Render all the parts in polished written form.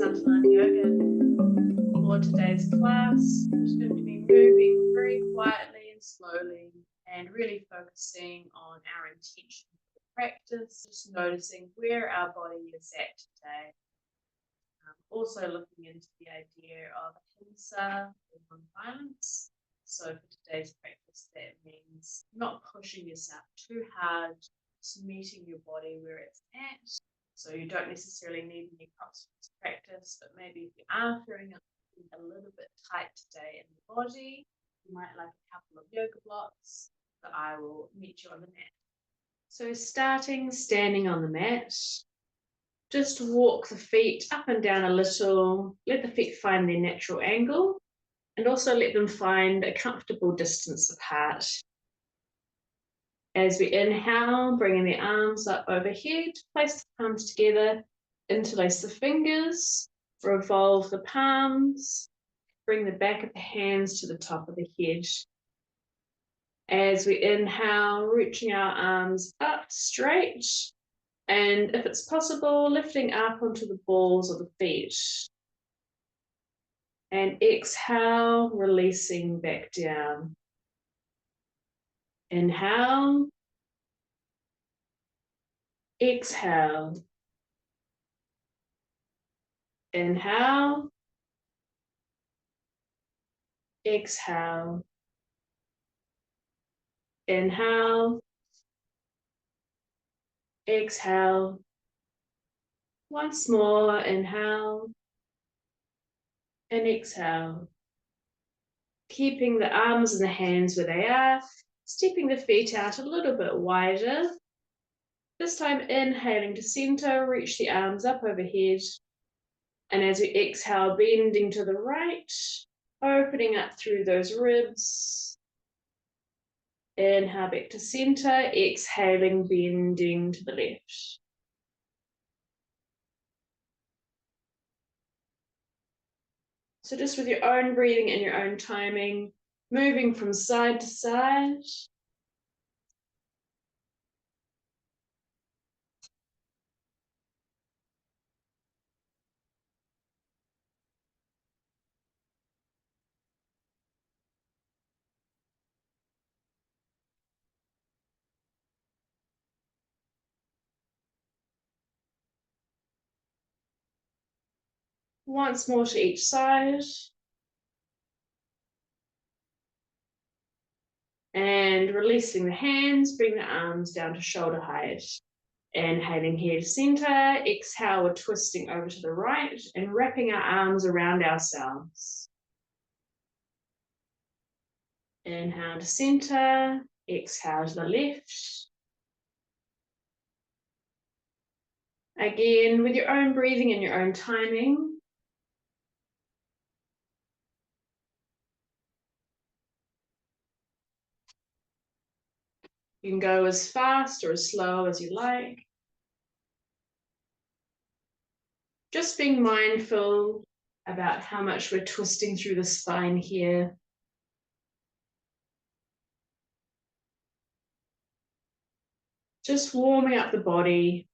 Santulan yoga. For today's class, I'm just going to be moving very quietly and slowly and really focusing on our intention for the practice, just noticing where our body is at today. Also looking into the idea of ahimsa, non-violence. So for today's practice, that means not pushing yourself too hard, just meeting your body where it's at. So you don't necessarily need any props for this practice, but maybe if you are feeling a little bit tight today in the body, you might like a couple of yoga blocks. So I will meet you on the mat. So standing on the mat, just walk the feet up and down a little, let the feet find their natural angle, and also let them find a comfortable distance apart. As we inhale, bringing the arms up overhead, place the palms together, interlace the fingers, revolve the palms, bring the back of the hands to the top of the head. As we inhale, reaching our arms up straight, and if it's possible, lifting up onto the balls of the feet. And exhale, releasing back down. Inhale. Exhale. Inhale. Exhale. Inhale. Exhale. Once more, inhale. And exhale. Keeping the arms and the hands where they are, stepping the feet out a little bit wider. This time inhaling to center, reach the arms up overhead. And as we exhale, bending to the right, opening up through those ribs. Inhale back to center, exhaling, bending to the left. So just with your own breathing and your own timing, moving from side to side. Once more to each side. And releasing the hands, bring the arms down to shoulder height. Inhaling here to center, exhale, we're twisting over to the right and wrapping our arms around ourselves. Inhale to center, exhale to the left. Again, with your own breathing and your own timing. You can go as fast or as slow as you like. Just being mindful about how much we're twisting through the spine here. Just warming up the body.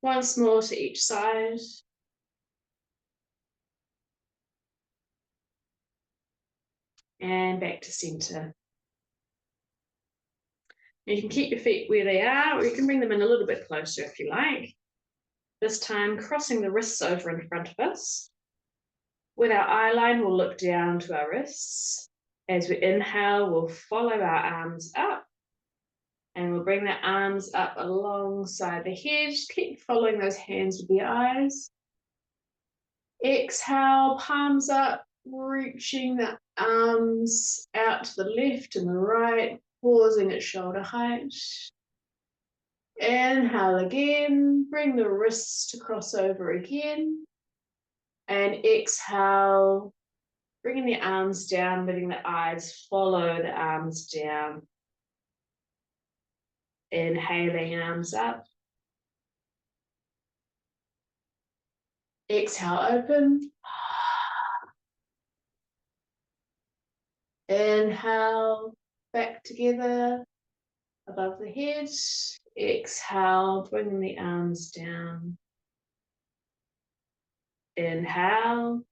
Once more to each side. And back to center. You can keep your feet where they are, or you can bring them in a little bit closer if you like. This time, crossing the wrists over in front of us. With our eye line, we'll look down to our wrists. As we inhale, we'll follow our arms up. And we'll bring the arms up alongside the head. Keep following those hands with your eyes. Exhale, palms up, reaching the arms out to the left and the right, pausing at shoulder height. Inhale again, bring the wrists to cross over again. And exhale, bringing the arms down, letting the eyes follow the arms down. Inhaling, arms up. Exhale, open. Inhale, back together, above the head. Exhale, bring the arms down. Inhale.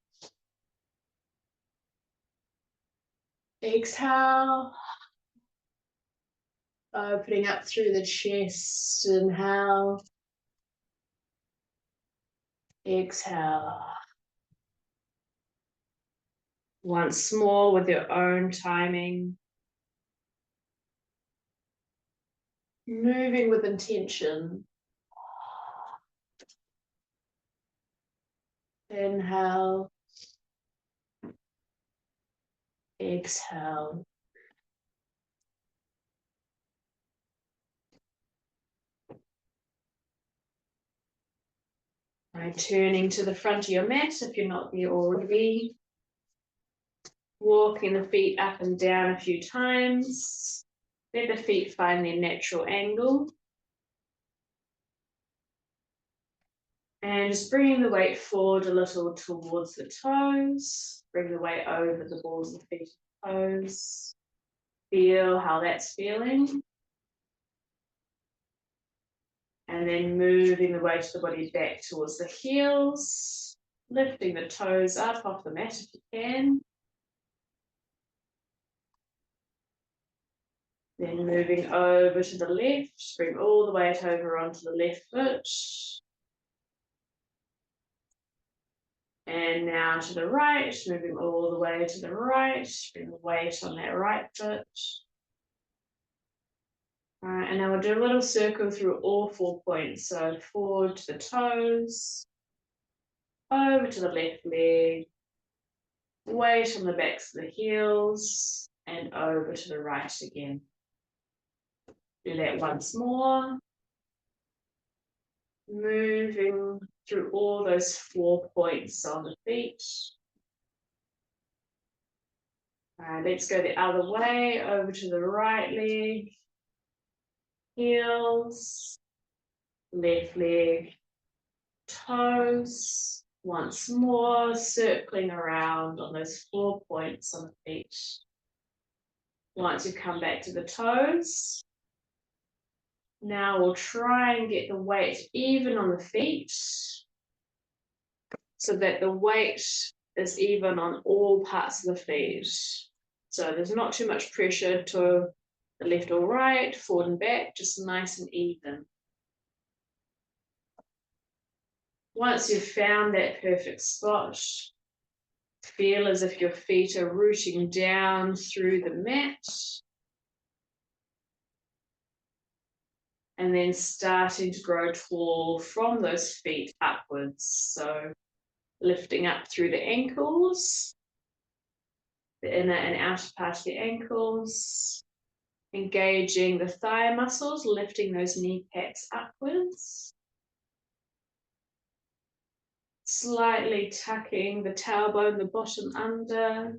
Exhale. Opening up through the chest. Inhale. Exhale. Once more with your own timing. Moving with intention. Inhale. Exhale. Right, turning to the front of your mat if you're not there already. Walking the feet up and down a few times. Let the feet find their natural angle. And just bringing the weight forward a little towards the toes. Bring the weight over the balls of the feet and toes. Feel how that's feeling. And then moving the weight of the body back towards the heels. Lifting the toes up off the mat if you can. Then moving over to the left. Bring all the weight over onto the left foot. And now to the right, moving all the way to the right, bring the weight on that right foot. All right, and now we'll do a little circle through all 4 points. So forward to the toes, over to the left leg, weight on the backs of the heels, and over to the right again. Do that once more. Moving through all those 4 points on the feet. All right, let's go the other way, over to the right leg, heels, left leg, toes. Once more, circling around on those 4 points on the feet. Once you come back to the toes, now we'll try and get the weight even on the feet so that the weight is even on all parts of the feet. So there's not too much pressure to the left or right, forward and back, just nice and even. Once you've found that perfect spot, feel as if your feet are rooting down through the mat. And then starting to grow tall from those feet upwards. So lifting up through the ankles, the inner and outer part of the ankles, engaging the thigh muscles, lifting those kneecaps upwards. Slightly tucking the tailbone, the bottom under.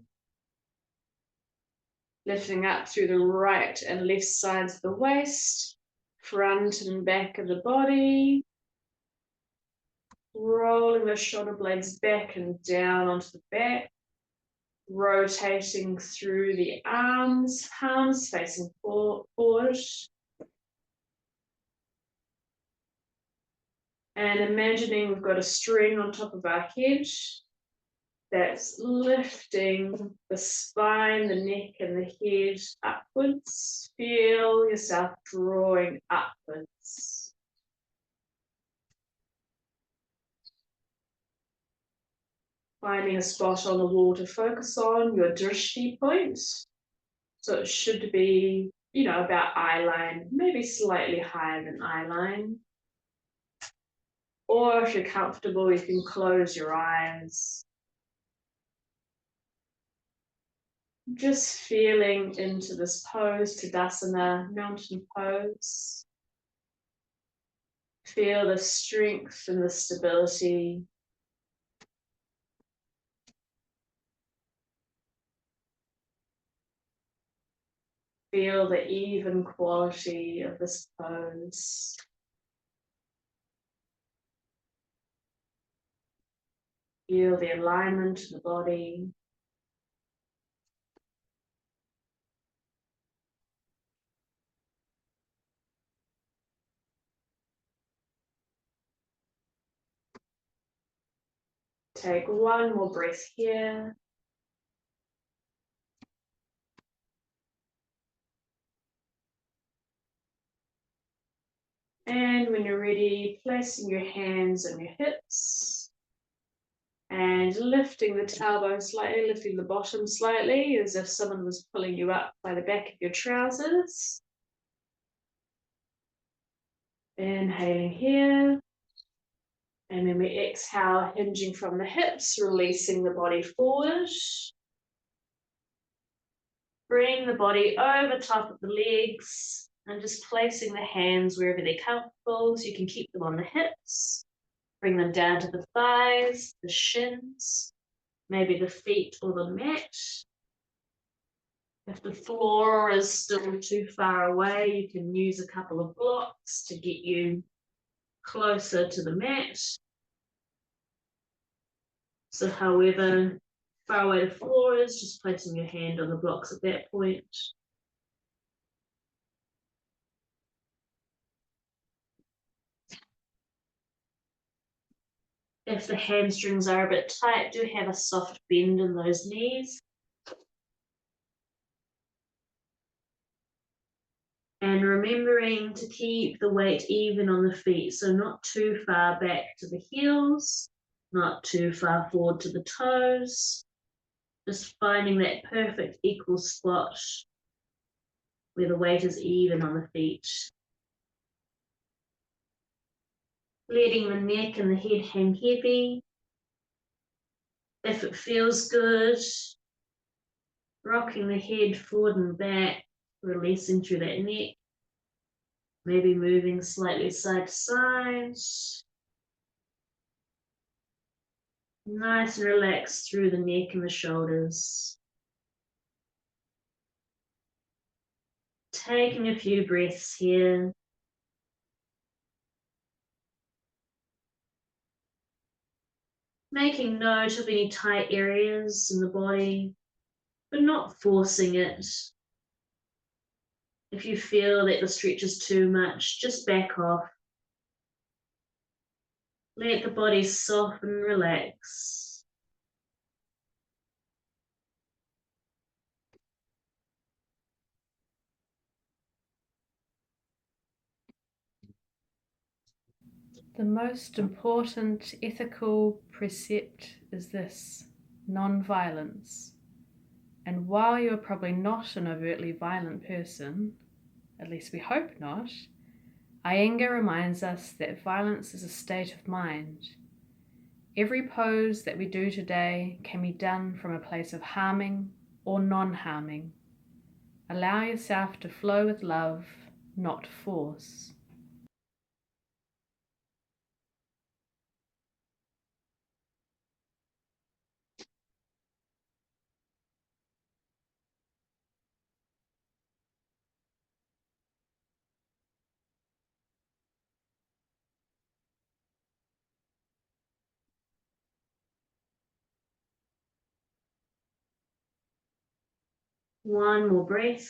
Lifting up through the right and left sides of the waist, front and back of the body. Rolling the shoulder blades back and down onto the back. Rotating through the arms, palms facing forward. And imagining we've got a string on top of our head that's lifting the spine, the neck, and the head upwards. Feel yourself drawing upwards. Finding a spot on the wall to focus on, your drishti point. So it should be, about eye line, maybe slightly higher than eye line. Or if you're comfortable, you can close your eyes. Just feeling into this pose, Tadasana, mountain pose. Feel the strength and the stability. Feel the even quality of this pose. Feel the alignment of the body. Take one more breath here. And when you're ready, placing your hands on your hips and lifting the tailbone slightly, lifting the bottom slightly as if someone was pulling you up by the back of your trousers. Inhaling here. And then we exhale, hinging from the hips, releasing the body forward. Bring the body over top of the legs and just placing the hands wherever they're comfortable. So you can keep them on the hips. Bring them down to the thighs, the shins, maybe the feet or the mat. If the floor is still too far away, you can use a couple of blocks to get you closer to the mat. So however far away the floor is, just placing your hand on the blocks at that point. If the hamstrings are a bit tight, do have a soft bend in those knees. And remembering to keep the weight even on the feet, so not too far back to the heels, not too far forward to the toes. Just finding that perfect equal spot where the weight is even on the feet. Letting the neck and the head hang heavy. If it feels good, rocking the head forward and back, releasing through that neck. Maybe moving slightly side to side. Nice and relaxed through the neck and the shoulders. Taking a few breaths here. Making note of any tight areas in the body, but not forcing it. If you feel that the stretch is too much, just back off. Let the body soften, relax. The most important ethical precept is this: non-violence. And while you're probably not an overtly violent person, at least we hope not, Iyengar reminds us that violence is a state of mind. Every pose that we do today can be done from a place of harming or non-harming. Allow yourself to flow with love, not force. One more breath.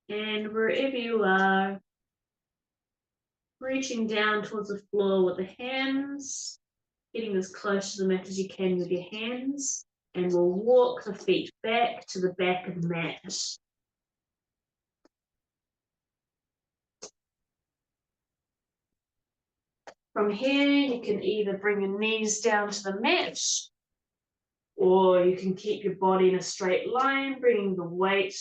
And wherever you are, reaching down towards the floor with the hands, getting as close to the mat as you can with your hands, and we'll walk the feet back to the back of the mat. From here, you can either bring your knees down to the mat, or you can keep your body in a straight line, bringing the weight,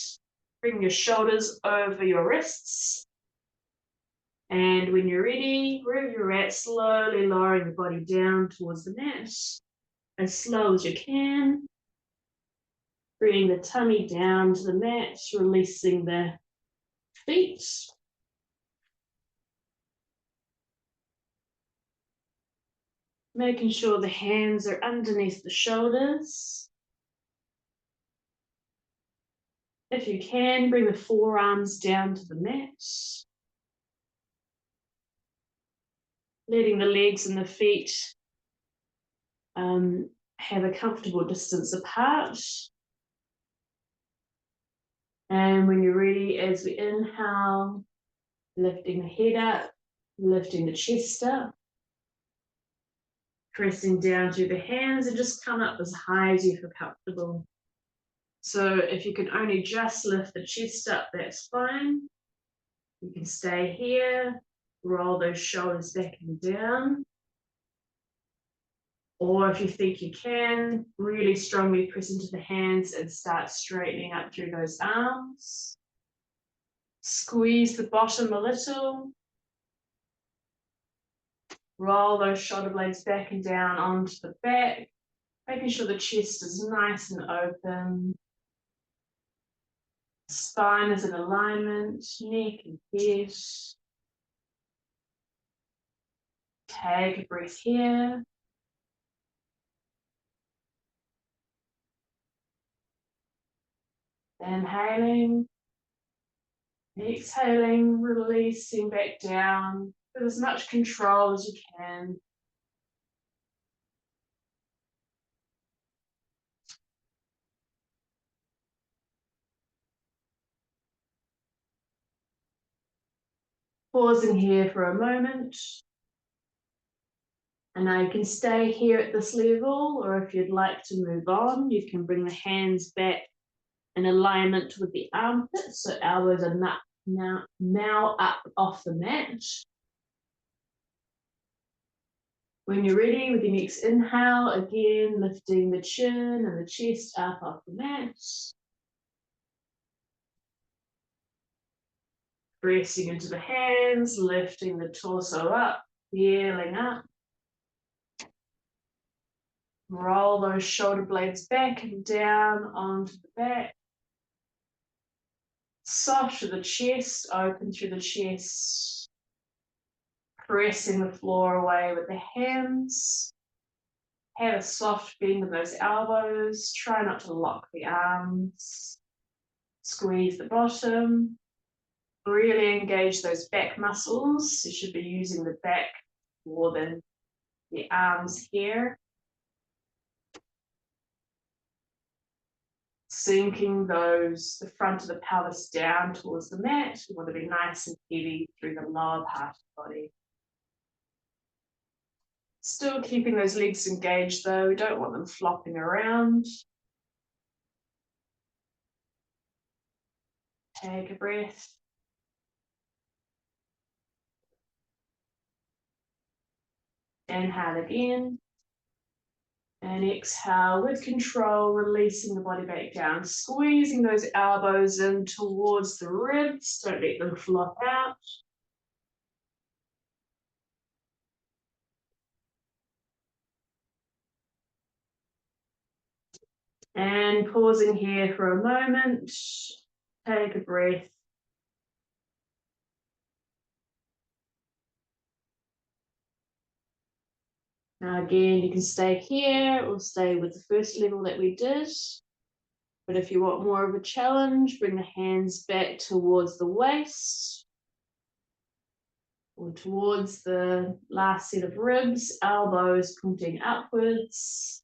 bring your shoulders over your wrists. And when you're ready, wherever you're at, slowly lowering the body down towards the mat, as slow as you can. Bringing the tummy down to the mat, releasing the feet. Making sure the hands are underneath the shoulders. If you can, bring the forearms down to the mat. Letting the legs and the feet have a comfortable distance apart. And when you're ready, as we inhale, Lifting the head up, lifting the chest up, pressing down through the hands, and just come up as high as you feel comfortable. So if you can only just lift the chest up, that's fine. You can stay here, roll those shoulders back and down. Or if you think you can, really strongly press into the hands and start straightening up through those arms. Squeeze the bottom a little. Roll those shoulder blades back and down onto the back, making sure the chest is nice and open. Spine is in alignment, neck and head. Take a breath here. Inhaling, exhaling, releasing back down with as much control as you can. Pausing here for a moment. And now you can stay here at this level, or if you'd like to move on, you can bring the hands back in alignment with the armpits, so elbows are now up off the mat. When you're ready, with your next inhale, again lifting the chin and the chest up off the mat. Pressing into the hands, lifting the torso up, peeling up. Roll those shoulder blades back and down onto the back. Soft to the chest, open through the chest. Pressing the floor away with the hands. Have a soft bend of those elbows. Try not to lock the arms. Squeeze the bottom. Really engage those back muscles. You should be using the back more than the arms here. Sinking the front of the pelvis down towards the mat. You want to be nice and heavy through the lower part of the body. Still keeping those legs engaged though, we don't want them flopping around. Take a breath. Inhale again. And exhale with control, releasing the body back down, squeezing those elbows in towards the ribs. Don't let them flop out. And pausing here for a moment. Take a breath. Now again, you can stay here or stay with the first level that we did. But if you want more of a challenge, bring the hands back towards the waist or towards the last set of ribs, elbows pointing upwards.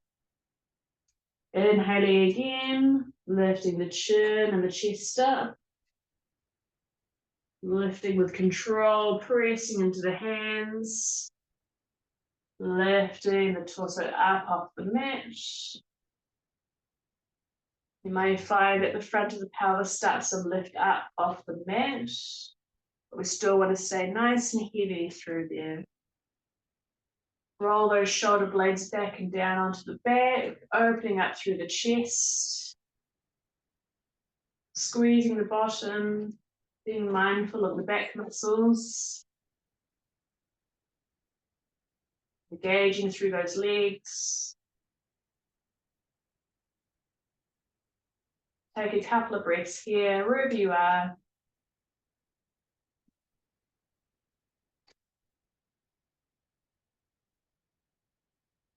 Inhaling again, lifting the chin and the chest up. Lifting with control, pressing into the hands. Lifting the torso up off the mat. You may find that the front of the pelvis starts to lift up off the mat, but we still want to stay nice and heavy through there. Roll those shoulder blades back and down onto the back, opening up through the chest. Squeezing the bottom, being mindful of the back muscles. Engaging through those legs. Take a couple of breaths here, wherever you are.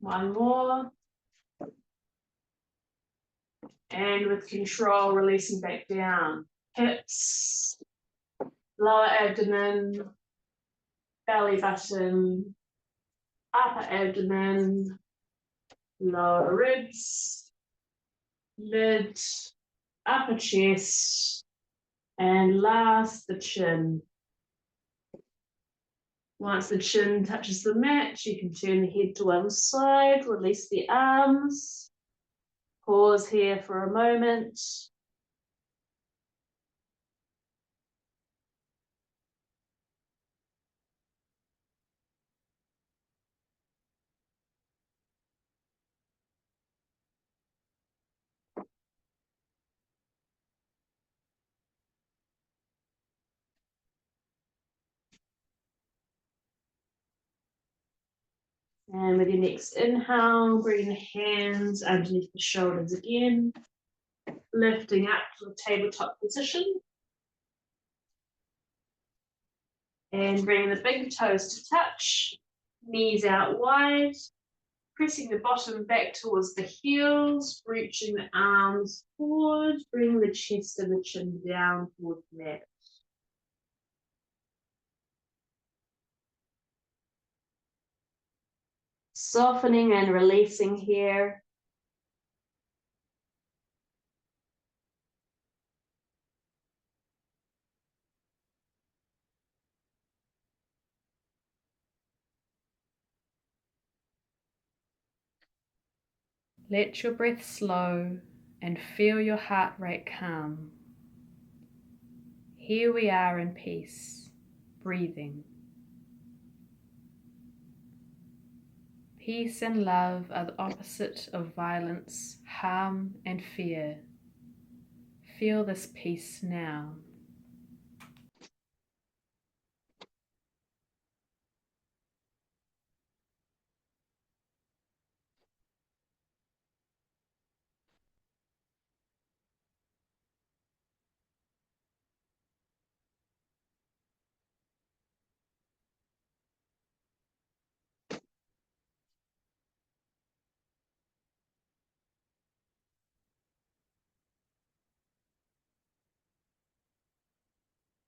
One more. And with control, releasing back down. Hips, lower abdomen, belly button, upper abdomen, lower ribs, mid, upper chest, and last the chin. Once the chin touches the mat, you can turn the head to one side, release the arms. Pause here for a moment. And with your next inhale, bring the hands underneath the shoulders again, lifting up to the tabletop position. And bring the big toes to touch, knees out wide, pressing the bottom back towards the heels, reaching the arms forward, bring the chest and the chin down towards the mat. Softening and releasing here. Let your breath slow and feel your heart rate calm. Here we are in peace, breathing. Peace and love are the opposite of violence, harm, and fear. Feel this peace now.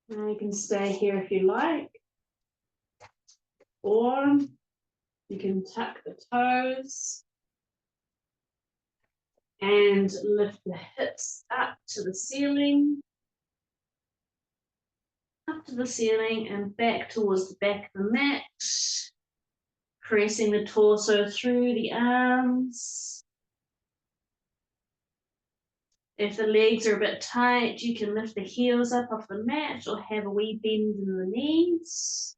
Now you can stay here if you like, or you can tuck the toes and lift the hips up to the ceiling, and back towards the back of the mat, pressing the torso through the arms. If the legs are a bit tight, you can lift the heels up off the mat or have a wee bend in the knees.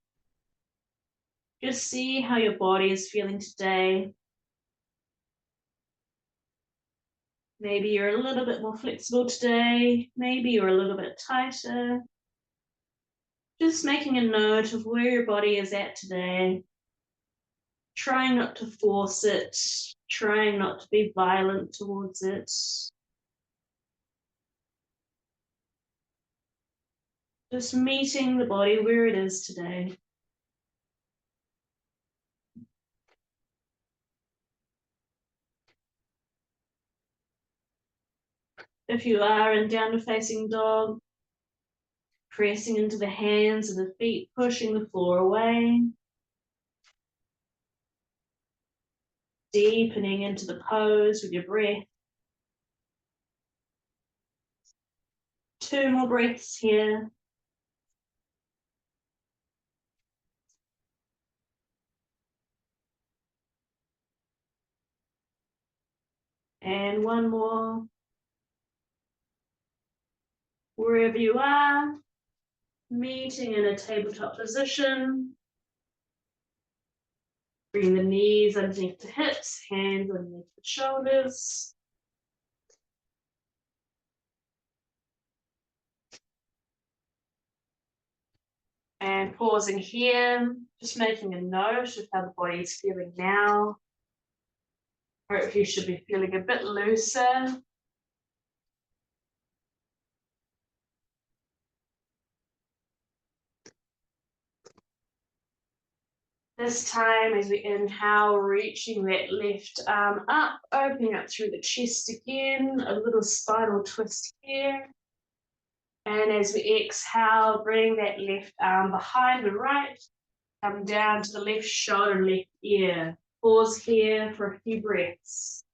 Just see how your body is feeling today. Maybe you're a little bit more flexible today. Maybe you're a little bit tighter. Just making a note of where your body is at today. Trying not to force it. Trying not to be violent towards it. Just meeting the body where it is today. If you are in downward facing dog, pressing into the hands and the feet, pushing the floor away. Deepening into the pose with your breath. 2 more breaths here. And 1 more. Wherever you are, meeting in a tabletop position. Bring the knees underneath the hips, hands underneath the shoulders. And pausing here, just making a note of how the body is feeling now. Hopefully you should be feeling a bit looser. This time, as we inhale, reaching that left arm up, opening up through the chest again, a little spinal twist here. And as we exhale, bring that left arm behind the right, come down to the left shoulder, left ear. Pause here for a few breaths.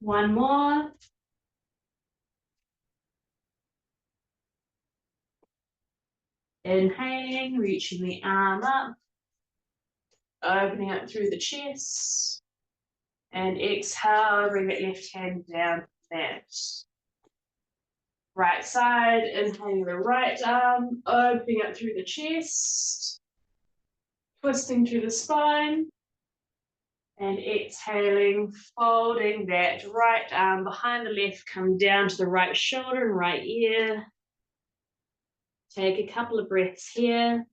One more. Inhaling, reaching the arm up, opening up through the chest. And exhale, bring that left hand down to the mat. Right side, inhaling the right arm, opening up through the chest, twisting through the spine. And exhaling, folding that right arm behind the left, come down to the right shoulder and right ear. Take a couple of breaths here.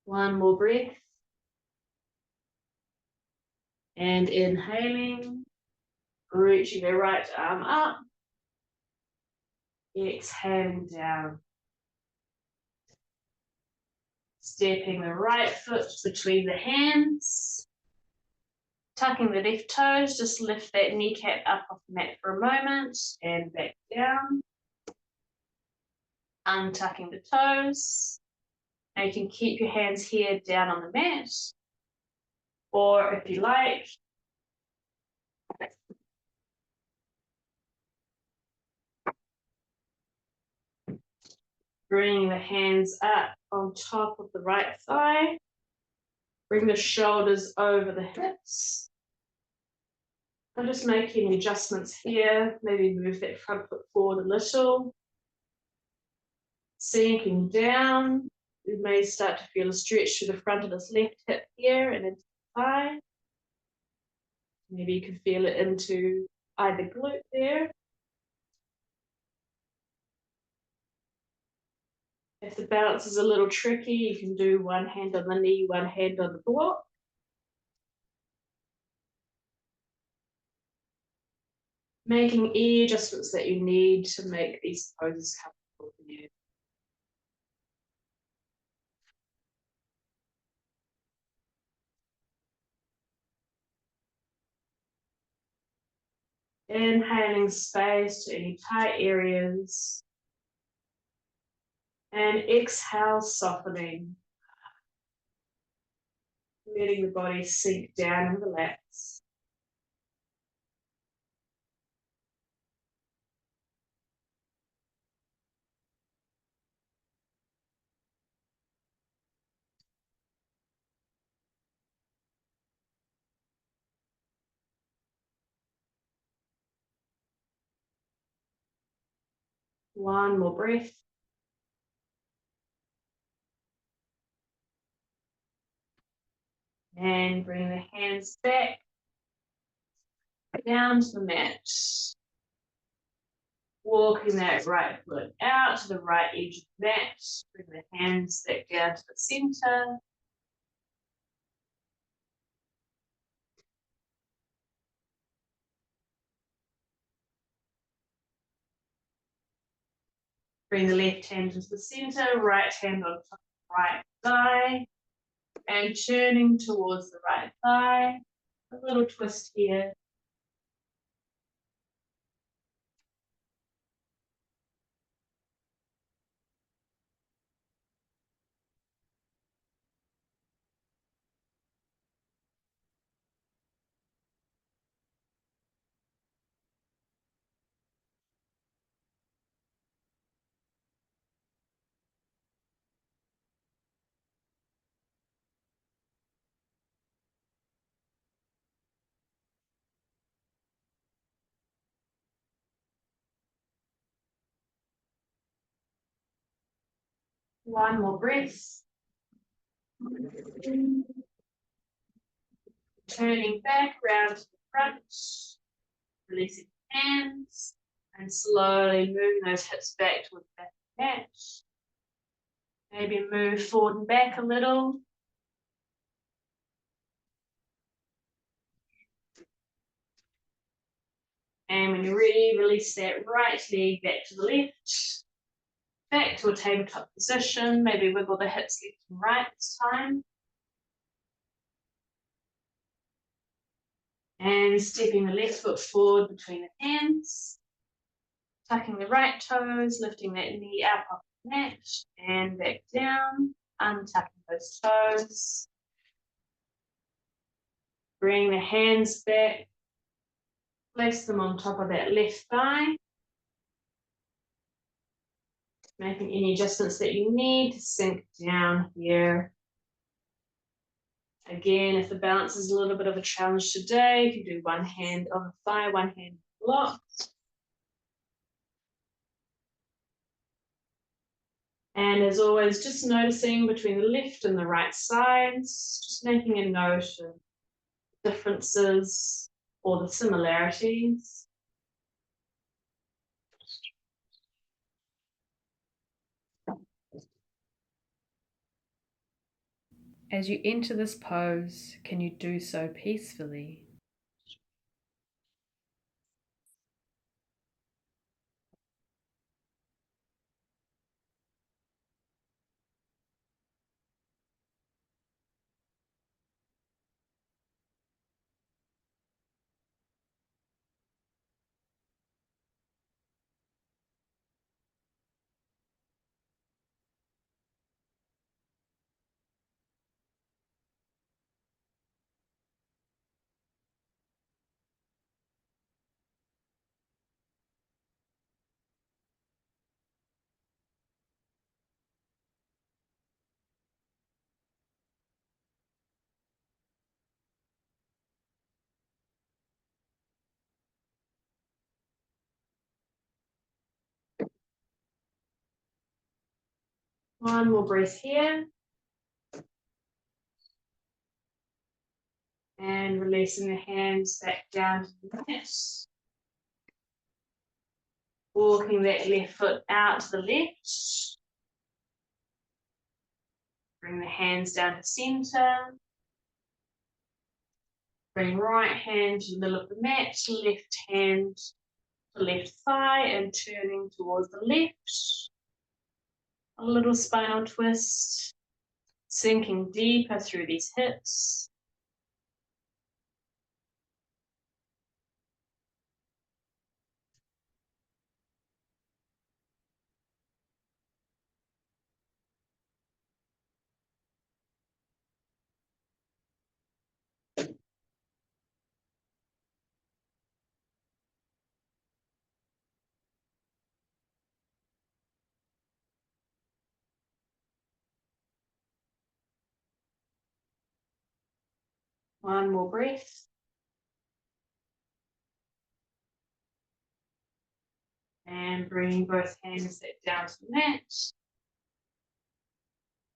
One more breath. And inhaling, reaching the right arm up. Exhaling down. Stepping the right foot between the hands. Tucking the left toes, just lift that kneecap up off the mat for a moment and back down. Untucking the toes. Now you can keep your hands here down on the mat, or if you like, bring the hands up on top of the right thigh. Bring the shoulders over the hips. I'm just making adjustments here. Maybe move that front foot forward a little. Sinking down. You may start to feel a stretch through the front of this left hip here and into the thigh. Maybe you can feel it into either glute there. If the balance is a little tricky, you can do one hand on the knee, one hand on the block. Making any adjustments that you need to make these poses comfortable for you. Inhaling space to any tight areas. And exhale, softening. Letting the body sink down and relax. One more breath. And bring the hands back down to the mat. Walking that right foot out to the right edge of the mat. Bring the hands back down to the center. Bring the left hand into the center, right hand on top of the right thigh. And turning towards the right thigh. A little twist here. One more breath. Turning back round to the front. Releasing hands and slowly moving those hips back towards the back of the mat. Maybe move forward and back a little. And when you're ready, release that right leg back to the left. Back to a tabletop position. Maybe wiggle the hips left and right this time. And stepping the left foot forward between the hands. Tucking the right toes, lifting that knee up off the mat and back down. Untucking those toes. Bring the hands back. Place them on top of that left thigh. Making any adjustments that you need to sink down here. Again, if the balance is a little bit of a challenge today, you can do one hand on the thigh, one hand block. And as always, just noticing between the left and the right sides, just making a note of differences or the similarities. As you enter this pose, can you do so peacefully? One more breath here. And releasing the hands back down to the mat. Walking that left foot out to the left. Bring the hands down to center. Bring right hand to the middle of the mat, left hand to left thigh and turning towards the left. A little spinal twist, sinking deeper through these hips. One more breath. And bringing both hands back down to the mat.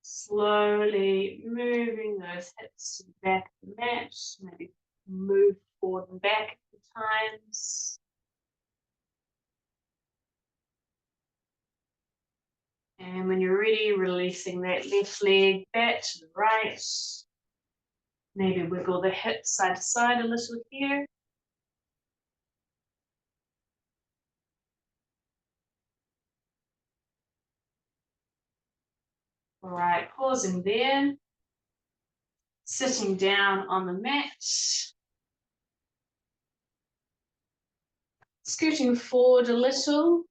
Slowly moving those hips to the back of the mat. Maybe move forward and back a few times. And when you're ready, releasing that left leg back to the right. Maybe wiggle the hips side to side a little here. All right, pausing there. Sitting down on the mat. Scooting forward a little.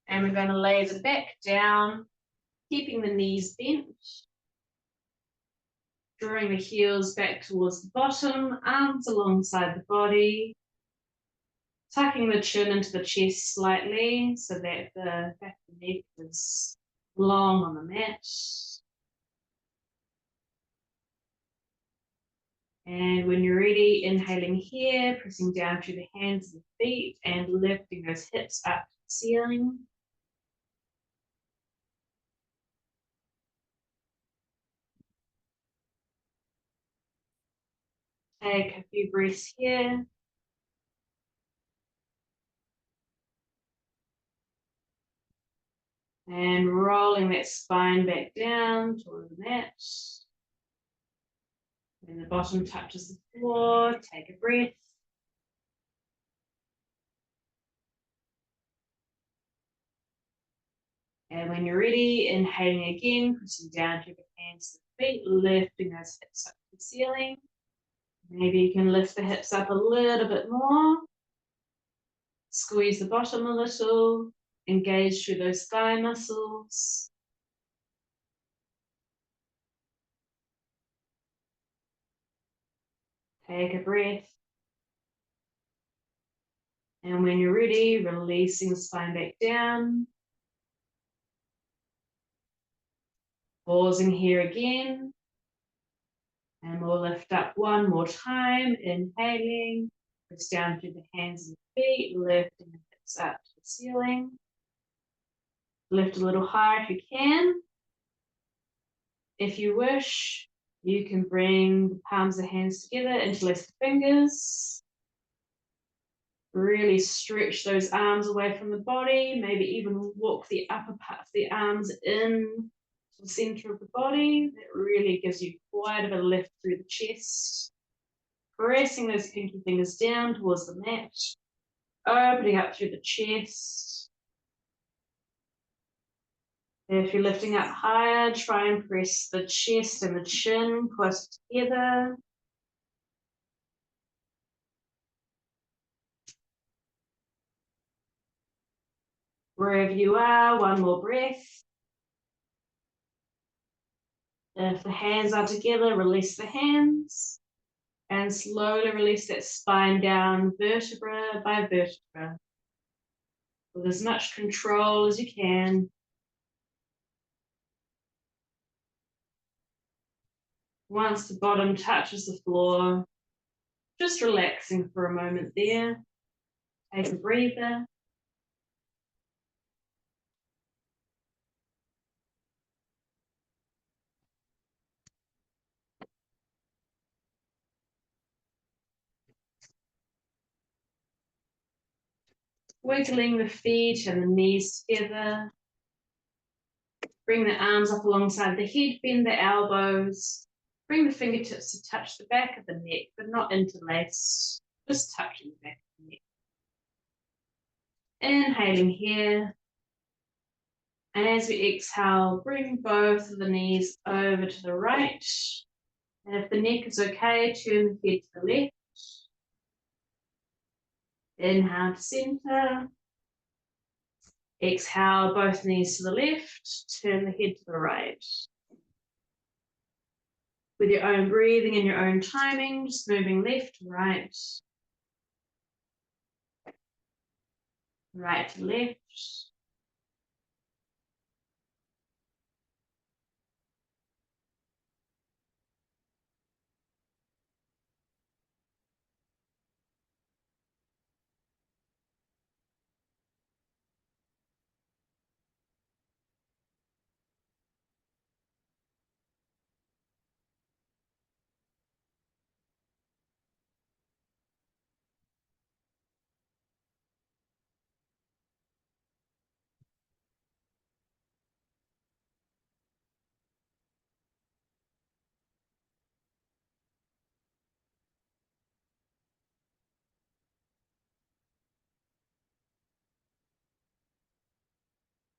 And we're going to lay the back down, keeping the knees bent. Drawing the heels back towards the bottom, arms alongside the body. Tucking the chin into the chest slightly so that the back of the neck is long on the mat. And when you're ready, inhaling here, pressing down through the hands and feet and lifting those hips up to the ceiling. Take a few breaths here. And rolling that spine back down toward the mat. When the bottom touches the floor, take a breath. And when you're ready, inhaling again, pressing down through the hands to the feet, lifting those hips up to the ceiling. Maybe you can lift the hips up a little bit more. Squeeze the bottom a little. Engage through those thigh muscles. Take a breath. And when you're ready, releasing the spine back down. Pausing here again. And we'll lift up one more time, inhaling. Press down through the hands and feet, lifting the hips up to the ceiling. Lift a little higher if you can. If you wish, you can bring the palms of the hands together, interlace the fingers. Really stretch those arms away from the body, maybe even walk the upper part of the arms in to the center of the body. That really gives you quite a bit of lift through the chest. Pressing those pinky fingers down towards the mat, opening up through the chest. If you're lifting up higher, try and press the chest and the chin close together. Wherever you are, one more breath. If the hands are together, release the hands. And slowly release that spine down, vertebra by vertebra. With as much control as you can. Once the bottom touches the floor, just relaxing for a moment there. Take a breather. Wiggling the feet and the knees together. Bring the arms up alongside the head, bend the elbows. Bring the fingertips to touch the back of the neck, but not interlaced, just touching the back of the neck. Inhaling here. And as we exhale, bring both of the knees over to the right. And if the neck is okay, turn the head to the left. Inhale to center. Exhale, both knees to the left. Turn the head to the right. With your own breathing and your own timing, just moving left to right. Right to left.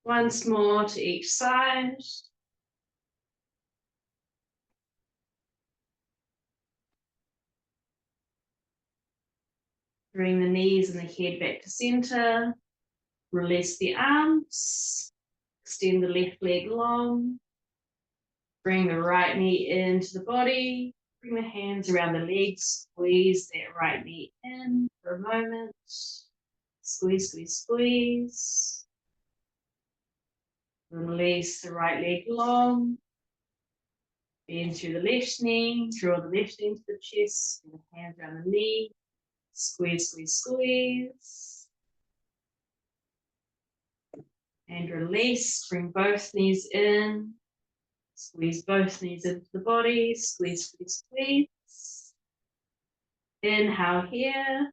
Once more to each side. Bring the knees and the head back to center. Release the arms. Extend the left leg long. Bring the right knee into the body. Bring the hands around the legs. Squeeze that right knee in for a moment. Squeeze, squeeze, squeeze. Release the right leg long. Bend through the left knee. Draw the left knee into the chest. Bring the hands around the knee. Squeeze, squeeze, squeeze. And release. Bring both knees in. Squeeze both knees into the body. Squeeze, squeeze, squeeze. Inhale here.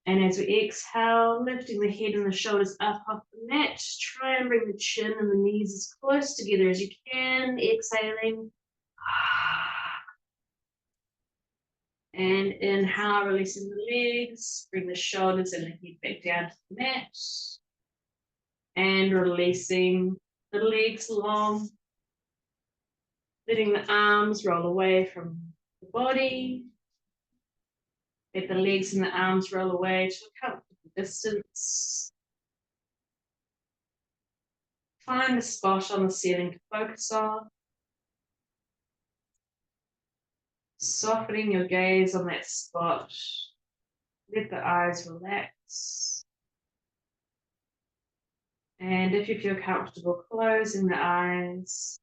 And as we exhale, lifting the head and the shoulders up off the mat, try and bring the chin and the knees as close together as you can, exhaling. And inhale, releasing the legs, bring the shoulders and the head back down to the mat. And releasing the legs long, letting the arms roll away from the body. Let the legs and the arms roll away to a comfortable distance. Find a spot on the ceiling to focus on. Softening your gaze on that spot. Let the eyes relax. And if you feel comfortable closing the eyes,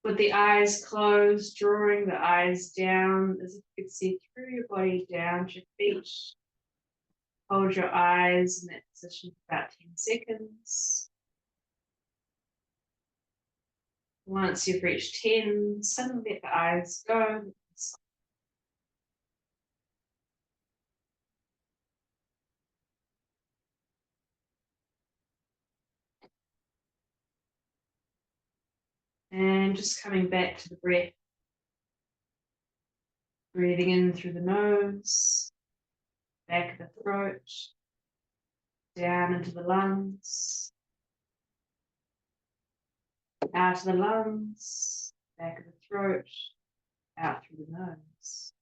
with the eyes closed, drawing the eyes down as if you could see through your body down to your feet. Hold your eyes in that position for about 10 seconds. Once you've reached 10, suddenly let the eyes go. And just coming back to the breath. Breathing in through the nose, back of the throat, down into the lungs, out of the lungs, back of the throat, out through the nose.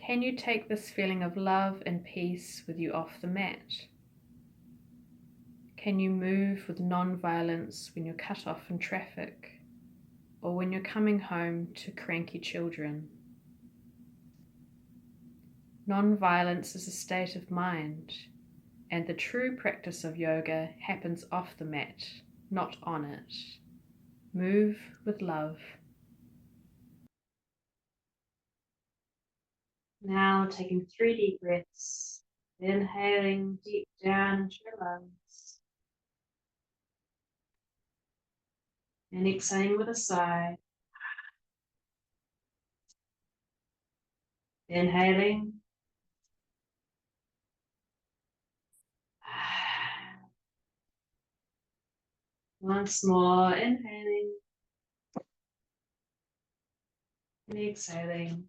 Can you take this feeling of love and peace with you off the mat? Can you move with non-violence when you're cut off in traffic or when you're coming home to cranky children? Non-violence is a state of mind, and the true practice of yoga happens off the mat, not on it. Move with love. Now taking 3 deep breaths, inhaling deep down into your lungs, and exhaling with a sigh. Inhaling. Once more, inhaling and exhaling.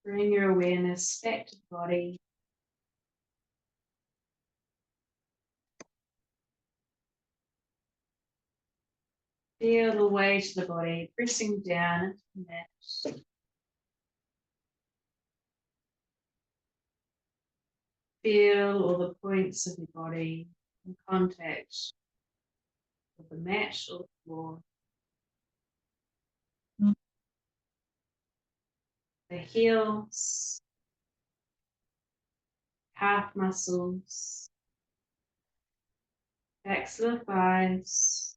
Bring your awareness back to the body. Feel the weight of the body pressing down into the mat. Feel all the points of your body in contact with the mat or the floor. The heels, calf muscles, backs of the thighs,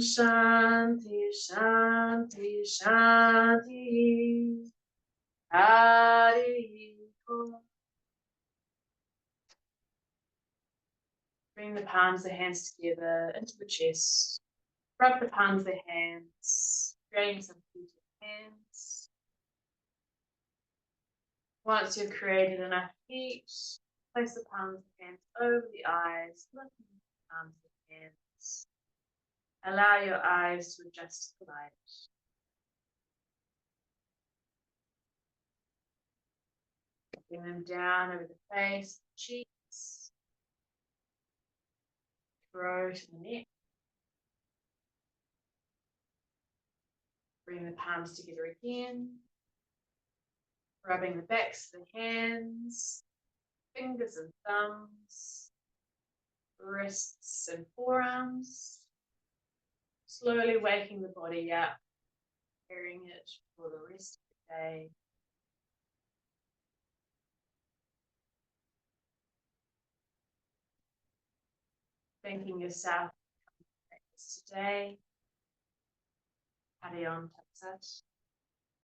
Shanti, Shanti, Shanti. Hari Om. Bring the palms of the hands together into the chest. Rub the palms of the hands, creating some heated hands. Once you've created enough heat, place the palms of the hands over the eyes, lifting the palms of the hands. Allow your eyes to adjust to the light. Bring them down over the face, cheeks, throat, and the neck. Bring the palms together again. Rubbing the backs of the hands, fingers and thumbs, wrists and forearms. Slowly waking the body up, preparing it for the rest of the day. Thanking yourself for practice today. Hari Om Tat Sat.